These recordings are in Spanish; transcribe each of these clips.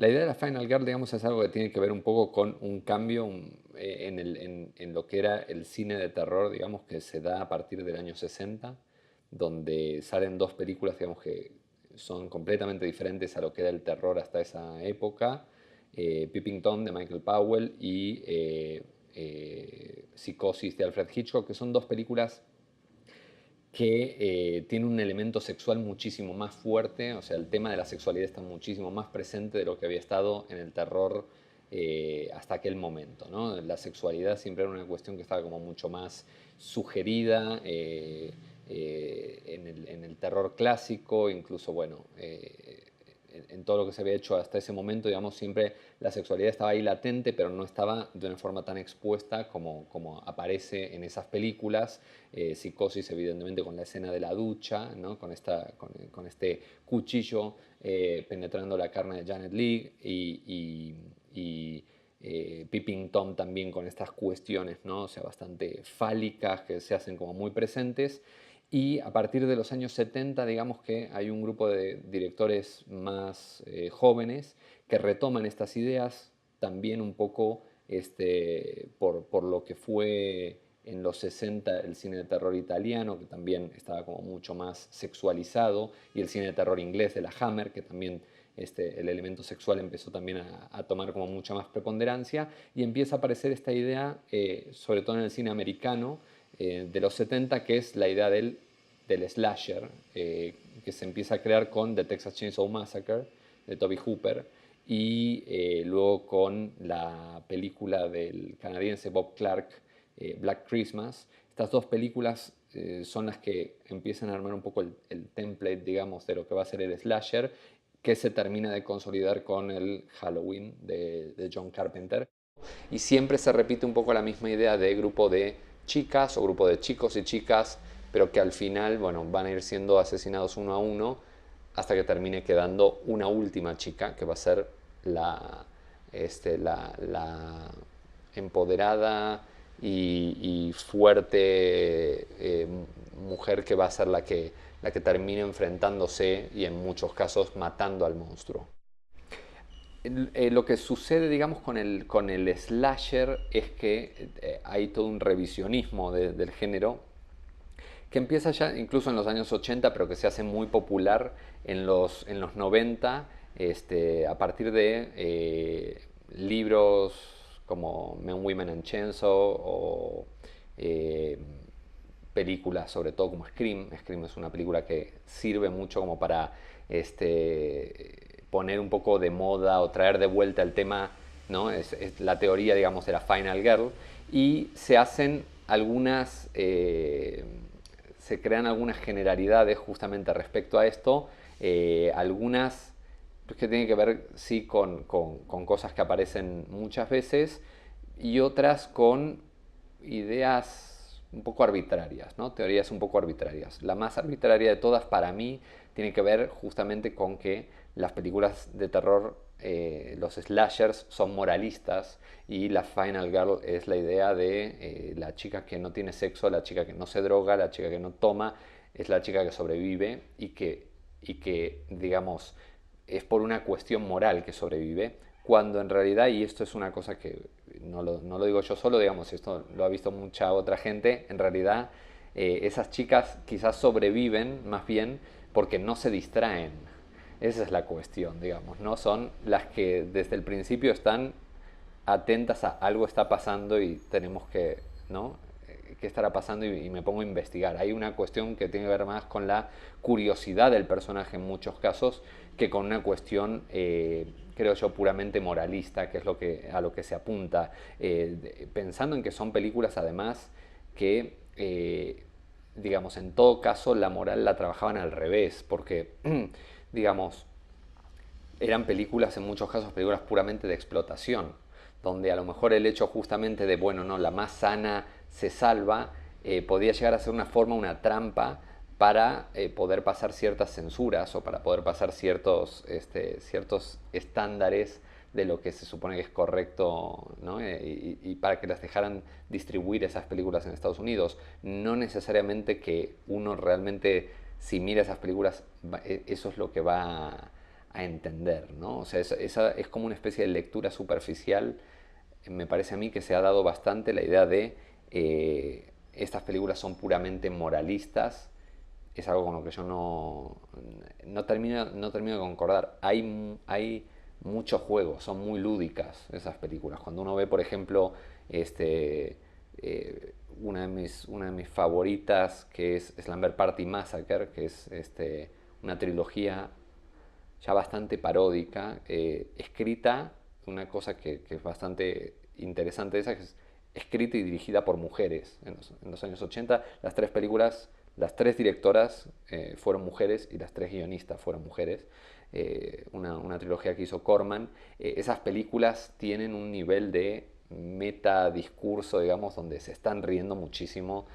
La idea de la Final Girl, digamos, es algo que tiene que ver un poco con un cambio en lo que era el cine de terror, digamos, que se da a partir del año 60, donde salen dos películas, digamos, que son completamente diferentes a lo que era el terror hasta esa época. Peeping Tom de Michael Powell y Psicosis de Alfred Hitchcock, que son dos películas que tiene un elemento sexual muchísimo más fuerte, o sea, el tema de la sexualidad está muchísimo más presente de lo que había estado en el terror hasta aquel momento, ¿no? La sexualidad siempre era una cuestión que estaba como mucho más sugerida en el terror clásico, incluso, bueno, en todo lo que se había hecho hasta ese momento, digamos, siempre la sexualidad estaba ahí latente, pero no estaba de una forma tan expuesta como aparece en esas películas. Psicosis, evidentemente, con la escena de la ducha, ¿no? Con este cuchillo penetrando la carne de Janet Leigh y Peeping Tom también con estas cuestiones, ¿no? O sea, bastante fálicas que se hacen como muy presentes. Y a partir de los años 70, digamos que hay un grupo de directores más jóvenes que retoman estas ideas, también un poco por lo que fue en los 60 el cine de terror italiano, que también estaba como mucho más sexualizado, y el cine de terror inglés de la Hammer, que también el elemento sexual empezó también a tomar como mucha más preponderancia, y empieza a aparecer esta idea, sobre todo en el cine americano, de los 70, que es la idea del slasher, que se empieza a crear con The Texas Chainsaw Massacre, de Toby Hooper, y luego con la película del canadiense Bob Clark, Black Christmas. Estas dos películas son las que empiezan a armar un poco el template, digamos, de lo que va a ser el slasher, que se termina de consolidar con el Halloween de John Carpenter. Y siempre se repite un poco la misma idea de grupo de chicas o grupo de chicos y chicas, pero que al final, bueno, van a ir siendo asesinados uno a uno hasta que termine quedando una última chica, que va a ser la empoderada y fuerte mujer que va a ser la que termine enfrentándose y en muchos casos matando al monstruo. Lo que sucede, digamos, con el slasher es que hay todo un revisionismo del género que empieza ya incluso en los años 80, pero que se hace muy popular en los 90, a partir de libros como Men, Women and Chainsaw o eh, películas, sobre todo como Scream. Scream es una película que sirve mucho como para poner un poco de moda o traer de vuelta el tema, ¿no? Es la teoría, digamos, de la Final Girl. Y se crean algunas generalidades justamente respecto a esto, algunas pues, que tienen que ver, sí, con cosas que aparecen muchas veces y otras con ideas un poco arbitrarias, ¿no? Teorías un poco arbitrarias. La más arbitraria de todas para mí tiene que ver justamente con que las películas de terror, los slashers son moralistas y la Final Girl es la idea de la chica que no tiene sexo, la chica que no se droga, la chica que no toma, es la chica que sobrevive y que digamos, es por una cuestión moral que sobrevive, cuando en realidad, y esto es una cosa que no lo digo yo solo, digamos, esto lo ha visto mucha otra gente, en realidad esas chicas quizás sobreviven más bien porque no se distraen. Esa es la cuestión, digamos, ¿no? Son las que desde el principio están atentas a algo está pasando y tenemos que, ¿no? ¿Qué estará pasando? Y me pongo a investigar. Hay una cuestión que tiene que ver más con la curiosidad del personaje en muchos casos que con una cuestión, creo yo, puramente moralista, que es a lo que se apunta. Pensando en que son películas, además, que, digamos, en todo caso, la moral la trabajaban al revés, porque, digamos, eran películas, en muchos casos, películas puramente de explotación, donde a lo mejor el hecho justamente de, bueno, no, la más sana se salva, podía llegar a ser una forma, una trampa para poder pasar ciertas censuras o para poder pasar ciertos estándares de lo que se supone que es correcto, ¿no? Y para que las dejaran distribuir esas películas en Estados Unidos. No necesariamente que uno realmente, si mira esas películas, eso es lo que va a entender, ¿no? O sea, esa es como una especie de lectura superficial. Me parece a mí que se ha dado bastante la idea de estas películas son puramente moralistas. Es algo con lo que yo no termino de concordar. Hay mucho juego, son muy lúdicas esas películas. Cuando uno ve, por ejemplo, este, una de mis favoritas, que es Slumber Party Massacre, que es una trilogía ya bastante paródica, escrita, una cosa que es bastante interesante esa, que es escrita y dirigida por mujeres. En los años 80, las tres películas, las tres directoras fueron mujeres y las tres guionistas fueron mujeres. Una trilogía que hizo Corman. Esas películas tienen un nivel de metadiscurso, digamos, donde se están riendo muchísimo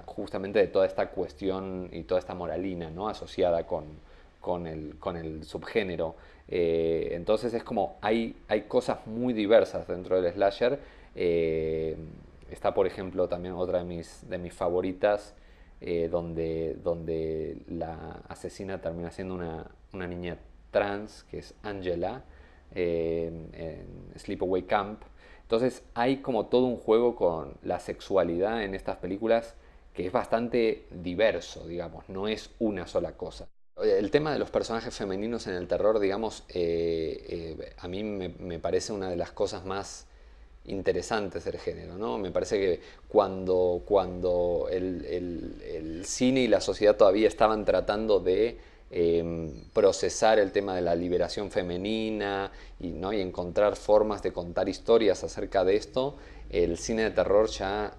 justamente de toda esta cuestión y toda esta moralina, ¿no? Asociada con el subgénero. Entonces es como hay cosas muy diversas dentro del slasher. Eh, Está, por ejemplo, también otra de mis favoritas, donde la asesina termina siendo una niña trans, que es Angela, en Sleepaway Camp. Entonces hay como todo un juego con la sexualidad en estas películas que es bastante diverso, digamos, no es una sola cosa. El tema de los personajes femeninos en el terror, digamos, a mí me parece una de las cosas más interesantes del género, ¿no? Me parece que cuando el cine y la sociedad todavía estaban tratando de procesar el tema de la liberación femenina ¿no? y encontrar formas de contar historias acerca de esto, el cine de terror ya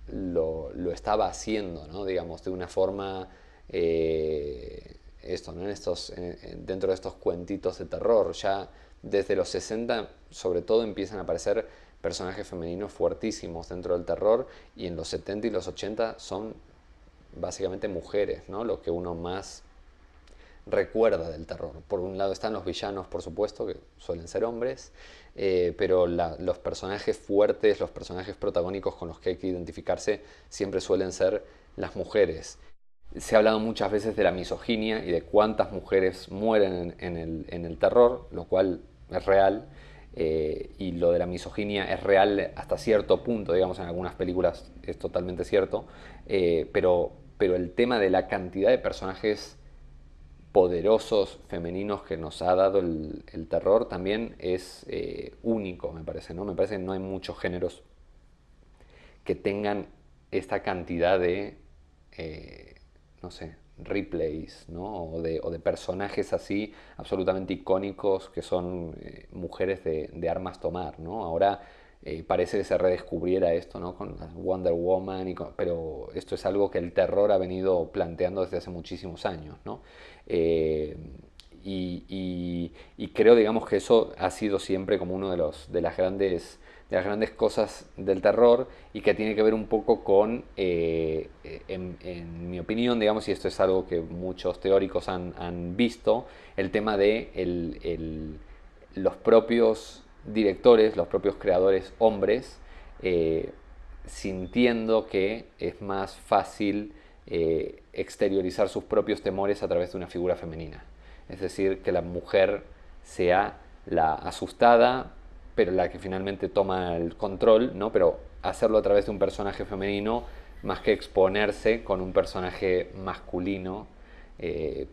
lo estaba haciendo, ¿no? Digamos, de una forma ¿no? Dentro de estos cuentitos de terror. Ya desde los 60, sobre todo, empiezan a aparecer personajes femeninos fuertísimos dentro del terror, y en los 70 y los 80 son básicamente mujeres, ¿no? Lo que uno más recuerda del terror. Por un lado están los villanos, por supuesto, que suelen ser hombres, pero los personajes fuertes, los personajes protagónicos con los que hay que identificarse siempre suelen ser las mujeres. Se ha hablado muchas veces de la misoginia y de cuántas mujeres mueren en el terror, lo cual es real. Y lo de la misoginia es real hasta cierto punto, digamos, en algunas películas es totalmente cierto. Pero el tema de la cantidad de personajes poderosos femeninos que nos ha dado el terror también es único, me parece, ¿no? Me parece que no hay muchos géneros que tengan esta cantidad de, no sé, replays, ¿no? O de personajes así absolutamente icónicos que son mujeres de armas tomar, ¿no? Ahora parece que se redescubriera esto, ¿no? Con la Wonder Woman, pero esto es algo que el terror ha venido planteando desde hace muchísimos años, ¿no? Eh, y creo, digamos, que eso ha sido siempre como uno de las grandes cosas del terror, y que tiene que ver un poco con, en mi opinión, digamos, y esto es algo que muchos teóricos han visto, el tema de los propios directores, los propios creadores hombres, eh, sintiendo que es más fácil exteriorizar sus propios temores a través de una figura femenina. Es decir, que la mujer sea la asustada, pero la que finalmente toma el control, ¿no? Pero hacerlo a través de un personaje femenino más que exponerse con un personaje masculino,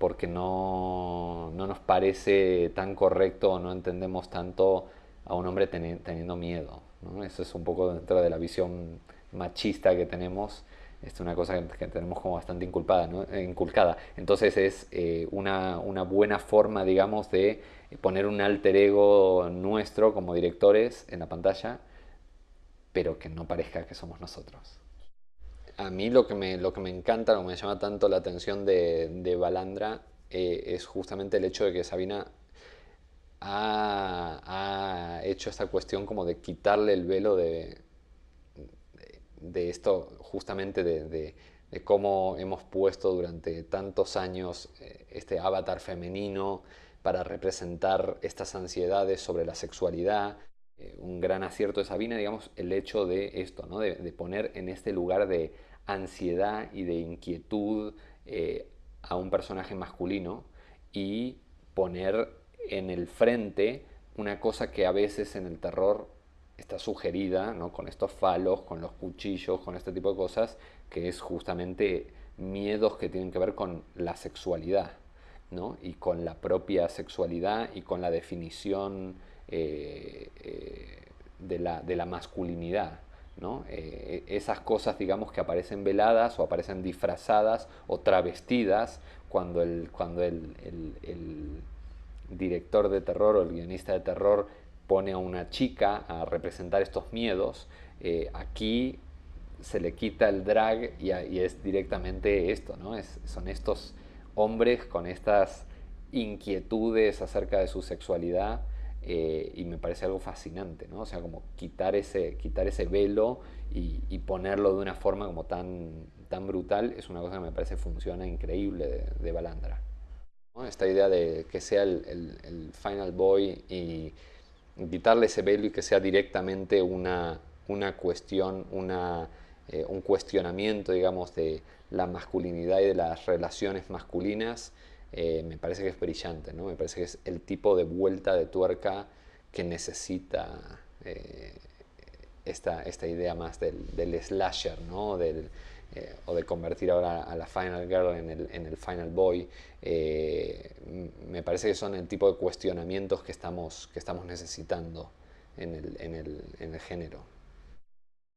porque no nos parece tan correcto o no entendemos tanto a un hombre teniendo miedo, ¿no? Eso es un poco dentro de la visión machista que tenemos. Es una cosa que tenemos como bastante inculpada, ¿no? Inculcada. Entonces es una buena forma, digamos, de poner un alter ego nuestro como directores en la pantalla, pero que no parezca que somos nosotros. A mí lo que me encanta, lo que me llama tanto la atención de Balandra, es justamente el hecho de que Sabina ha hecho esta cuestión como de quitarle el velo de esto, justamente de cómo hemos puesto durante tantos años este avatar femenino para representar estas ansiedades sobre la sexualidad. Un gran acierto de Sabina, digamos, el hecho de esto, ¿no? De poner en este lugar de ansiedad y de inquietud a un personaje masculino, y poner en el frente una cosa que a veces en el terror está sugerida, ¿no? Con estos falos, con los cuchillos, con este tipo de cosas, que es justamente miedos que tienen que ver con la sexualidad, ¿no? Y con la propia sexualidad y con la definición de la masculinidad, ¿no? Esas cosas, digamos, que aparecen veladas o aparecen disfrazadas o travestidas cuando el director de terror o el guionista de terror pone a una chica a representar estos miedos. Aquí se le quita el drag y es directamente esto, ¿no? Son estos hombres con estas inquietudes acerca de su sexualidad, y me parece algo fascinante, ¿no? O sea, como quitar ese velo y ponerlo de una forma como tan brutal es una cosa que me parece funciona increíble de Balandra, ¿no? Esta idea de que sea el Final Boy y quitarle ese velo y que sea directamente una cuestión, un cuestionamiento, digamos, de la masculinidad y de las relaciones masculinas, me parece que es brillante, ¿no? Me parece que es el tipo de vuelta de tuerca que necesita esta idea más del slasher, ¿no? O de convertir ahora a la Final Girl en el Final Boy. Me parece que son el tipo de cuestionamientos que estamos necesitando en el género.